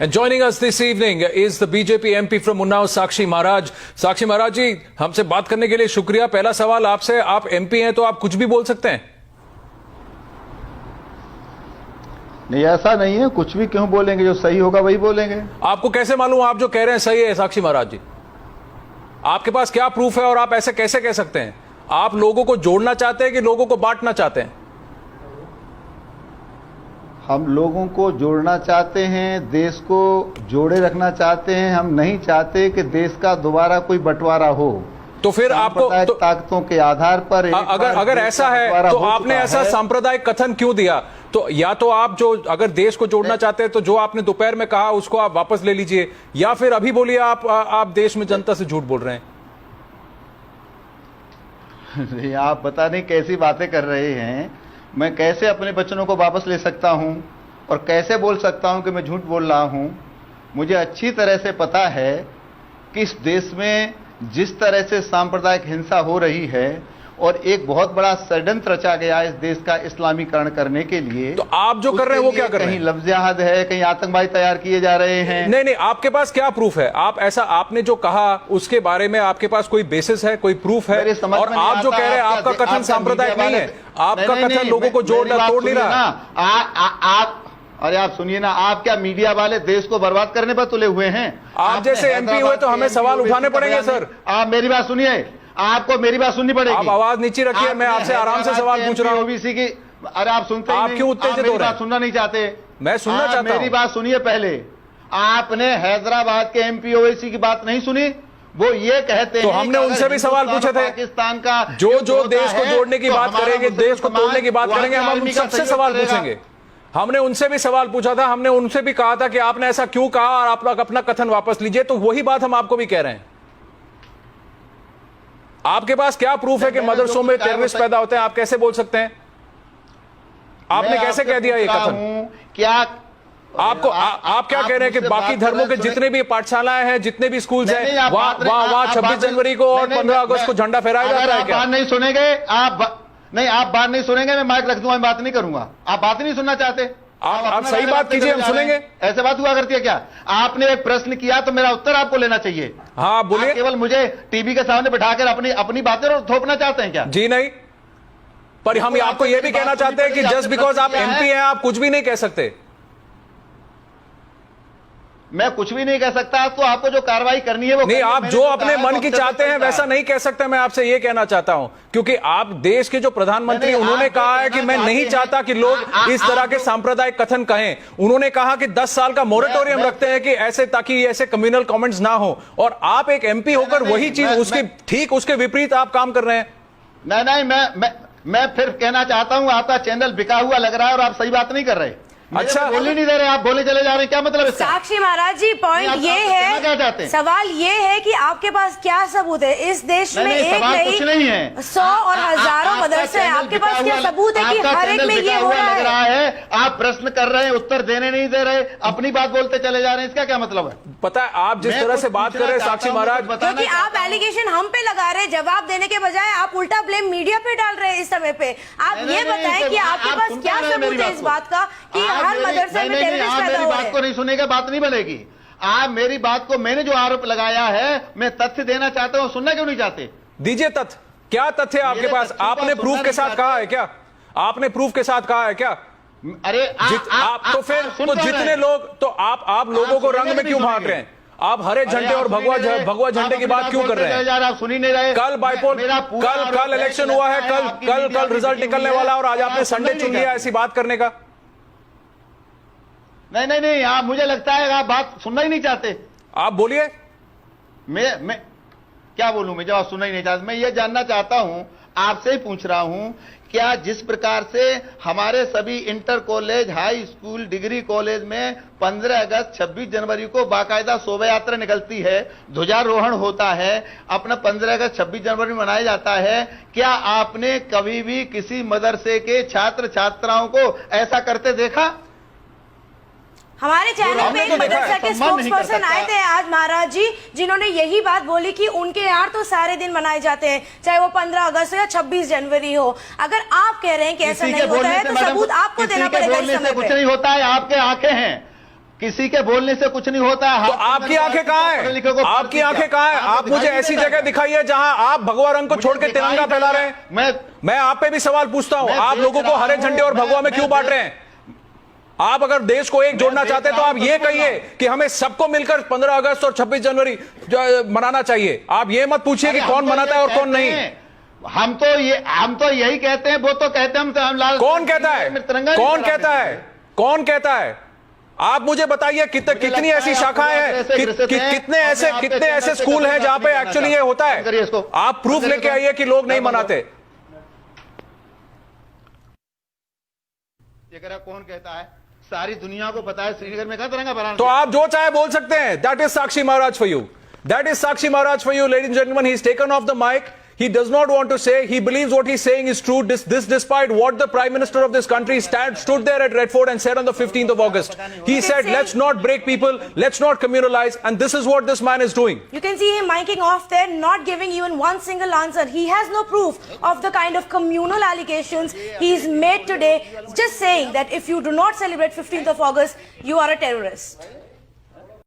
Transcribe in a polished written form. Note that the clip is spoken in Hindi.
And joining us this evening is the BJP MP from Unnao, Sakshi Maharaj. Sakshi Maharaj जी, हमसे बात करने के लिए शुक्रिया। पहला सवाल आपसे, आप MP हैं तो आप कुछ भी बोल सकते हैं? नहीं, ऐसा नहीं है। कुछ भी क्यों बोलेंगे? जो सही होगा वही बोलेंगे। आपको कैसे मालूम आप जो कह रहे हैं सही है? साक्षी महाराज जी, आपके पास क्या प्रूफ है और आप ऐसे कैसे कह सकते हैं? आप लोगों को जोड़ना चाहते हैं कि लोगों को बांटना चाहते हैं? हम लोगों को जोड़ना चाहते हैं, देश को जोड़े रखना चाहते हैं। हम नहीं चाहते कि देश का दोबारा कोई बंटवारा हो। तो फिर आपको ताकतों के आधार पर अगर ऐसा है तो आपने ऐसा सांप्रदायिक कथन क्यों दिया? तो या तो आप जो अगर देश को जोड़ना चाहते हैं तो जो आपने दोपहर में कहा उसको आप वापस ले लीजिए, या फिर अभी बोलिए आप देश में जनता से झूठ बोल रहे हैं। आप पता नहीं कैसी बातें कर रहे हैं। मैं कैसे अपने वचनों को वापस ले सकता हूं और कैसे बोल सकता हूं कि मैं झूठ बोल रहा हूं? मुझे अच्छी तरह से पता है कि इस देश में जिस तरह से सांप्रदायिक हिंसा हो रही है और एक बहुत बड़ा षड्यंत्र रचा गया इस देश का इस्लामीकरण करने के लिए, तो आप जो कर रहे हैं वो क्या कर रहे हैं? कहीं लफ्ज़ जिहाद है, कहीं आतंकवादी तैयार किए जा रहे हैं। नहीं, आपके पास क्या प्रूफ है? आप ऐसा आपने जो कहा उसके बारे में आपके पास कोई बेसिस है, कोई प्रूफ है? और आप जो कह रहे हैं आपका कथन सांप्रदायिक नहीं है, आपका कथन लोगों को तोड़ नहीं रहा। अरे आप सुनिए ना, आप क्या मीडिया वाले देश को बर्बाद करने पर तुले हुए हैं? आप जैसे MP हुए तो हमें सवाल उठाने पड़ेंगे सर। आप मेरी बात सुनिए, आपको मेरी बात सुननी पड़ेगी। आप आवाज नीचे रखिए, मैं आपसे आराम से सवाल पूछ रहा हूं। ओबीसी की, अरे आप सुनते हैं? आप क्यों उत्तेजित हो रहे हैं? बात सुनना नहीं चाहते? मैं सुनना चाहता हूं। मेरी बात सुनिए पहले। आपने हैदराबाद के MP ओवैसी की बात नहीं सुनी? वो ये कहते हैं, तो हमने उनसे भी सवाल पूछे थे। पाकिस्तान का जो देश को जोड़ने की बात करेंगे, देश को तोड़ने की बात करेंगे, हम उन सबसे सवाल पूछेंगे। हमने उनसे भी सवाल पूछा था, हमने उनसे भी कहा था कि आपने ऐसा क्यों कहा और आप लोग अपना कथन वापस लीजिए। तो वही बात हम आपको भी कह रहे हैं। आपके पास क्या प्रूफ है कि मदरसों में टेररिस्ट पैदा होते हैं? आप कैसे बोल सकते हैं? आपने कैसे कह दिया ये कथन? क्या आपको आप क्या कह रहे हैं कि बाकी धर्मों के जितने भी पाठशालाएं हैं, जितने भी स्कूल हैं, वहां 26 जनवरी को और 15 अगस्त को झंडा फहराया जाता है? क्या बात नहीं सुनेंगे? आप बात नहीं सुनेंगे, मैं माइक रख दूंगा, मैं बात नहीं करूंगा। आप बात नहीं सुनना चाहते? आप सही बात कीजिए, हम सुनेंगे। ऐसे बात हुआ करती है क्या? आपने एक प्रश्न किया तो मेरा उत्तर आपको लेना चाहिए। हाँ बोलिए। केवल मुझे टीवी के सामने बिठाकर अपनी बातें थोपना चाहते हैं क्या? जी नहीं, पर हम आपको यह भी कहना चाहते हैं कि जस्ट बिकॉज आप MP हैं आप कुछ भी नहीं कह सकते। मैं कुछ भी नहीं कह सकता। तो आपको जो कार्रवाई करनी है वो नहीं, आप जो अपने मन की चाहते हैं वैसा नहीं कह सकते। मैं आपसे ये कहना चाहता हूं क्योंकि आप देश के जो प्रधानमंत्री, उन्होंने कहा है कि मैं नहीं चाहता कि लोग इस तरह के सांप्रदायिक कथन कहें। उन्होंने कहा कि 10 साल का मोरेटोरियम रखते हैं कि ऐसे, ताकि ऐसे कम्युनल कमेंट्स ना हो। और आप एक MP होकर वही चीज उसके ठीक उसके विपरीत आप काम कर रहे हैं। नहीं, मैं फिर कहना चाहता हूं, आपका चैनल बिका हुआ लग रहा है और आप सही बात नहीं कर रहे। अच्छा, बोलने नहीं दे रहे, आप बोले चले जा रहे हैं। क्या मतलब इसका? साक्षी महाराज जी, पॉइंट ये है, सवाल ये है कि आपके पास क्या सबूत है? इस देश में एक नहीं है, 100 और हजारों मदरसे हैं। आपके पास क्या सबूत है कि हर एक में ये हो रहा है? आप प्रश्न कर रहे हैं, उत्तर देने नहीं दे रहे, अपनी बात बोलते चले जा रहे हैं। इसका क्या मतलब है? पता है आप जिस तरह से बात कर रहे हैं साक्षी महाराज, क्योंकि आप एलिगेशन हम पे लगा रहे हैं, जवाब देने के बजाय आप उल्टा ब्लेम मीडिया पे डाल रहे हैं इस समय पे। आप ये बताएं कि आपके पास क्या सबूत है इस बात का कि हर मदरसे में टेररिस्ट पैदा हो रहे हैं? मेरी बात को नहीं सुनेगा, बात नहीं बनेगी। आप मेरी बात को, मैंने जो आरोप लगाया है, मैं तथ्य देना चाहता हूं। सुनना क्यों नहीं चाहते? दीजिए तथ्य। क्या तथ्य आपके पास? आपने प्रूफ के साथ कहा है क्या? आपने प्रूफ के साथ कहा है क्या? अरे आप तो फिर तो जितने लोग, तो आप लोगों को रंग में क्यों भाग रहे हैं? आप हरे झंडे और भगवा झंडे की बात क्यों कर रहे हैं? आप सुन ही नहीं रहे। कल बाइपोल, कल इलेक्शन हुआ है, कल रिजल्ट निकलने वाला और आज आपने संडे चुन लिया ऐसी बात करने का। नहीं, आप, मुझे लगता है आप बात सुनना ही नहीं चाहते। आप बोलिए। मैं क्या बोलूं? मैं जवाब सुनना ही नहीं चाहता। मैं ये जानना चाहता हूं, आपसे ही पूछ रहा हूं, क्या जिस प्रकार से हमारे सभी inter college, high school, degree college में 15 अगस्त 26 जनवरी को बाकायदा शोभा यात्रा निकलती है, ध्वजारोहण होता है, अपना 15 अगस्त 26 जनवरी मनाया जाता है, क्या आपने कभी भी किसी मदरसे के छात्र छात्राओं को ऐसा करते देखा? हमारे चैनल पे एक मदरसा के स्पोक्सपर्सन आए थे आज महाराज जी, जिन्होंने यही बात बोली कि उनके यहाँ तो सारे दिन मनाए जाते हैं, चाहे वो 15 अगस्त हो या 26 जनवरी हो। अगर आप कह रहे हैं कि ऐसा नहीं होता है तो सबूत आपको देना पड़ेगा इस समय पे। कुछ नहीं होता है, आपके आंखें हैं। किसी के बोलने से कुछ नहीं होता है। तो आपकी आंखें कहां हैं? आपकी आंखें कहां हैं? आप मुझे ऐसी जगह दिखाइए जहां आप भगवा रंग को छोड़ के तिरंगा फैला रहे हैं। मैं आप पे भी सवाल पूछता हूं, आप लोगों को हरे झंडे और भगवा में क्यों बांट रहे हैं? आप अगर देश को एक जोड़ना चाहते हैं तो आप ये कहिए कि हमें सबको मिलकर 15 अगस्त और 26 जनवरी मनाना चाहिए। आप ये मत पूछिए कि कौन मनाता है और कौन नहीं। हम तो यही कहते हैं, वो तो कहते हैं हम लाल। कौन कहता है? कौन कहता है? कौन कहता है? आप मुझे बताइए कितनी ऐसी शाखाएं हैं, कितने ऐसे स्कूल हैं जहां पे एक्चुअली ये होता है? आप प्रूफ लेके आइए कि लोग नहीं मनाते। ये कौन कहता है? सारी दुनिया को पता है श्रीनगर में कहां तिरंगा फहराना। तो आप जो चाहे बोल सकते हैं। That is Sakshi Maharaj for you. That is Sakshi Maharaj for you, ladies and gentlemen. He's taken off the mic. He does not want to say. He believes what he's saying is true. This despite what the Prime Minister of this country stood there at Red Fort and said on the 15th of August. He said, let's not break people, let's not communalize, and this is what this man is doing. You can see him miking off there, not giving even one single answer. He has no proof of the kind of communal allegations he's made today, just saying that if you do not celebrate 15th of August, you are a terrorist.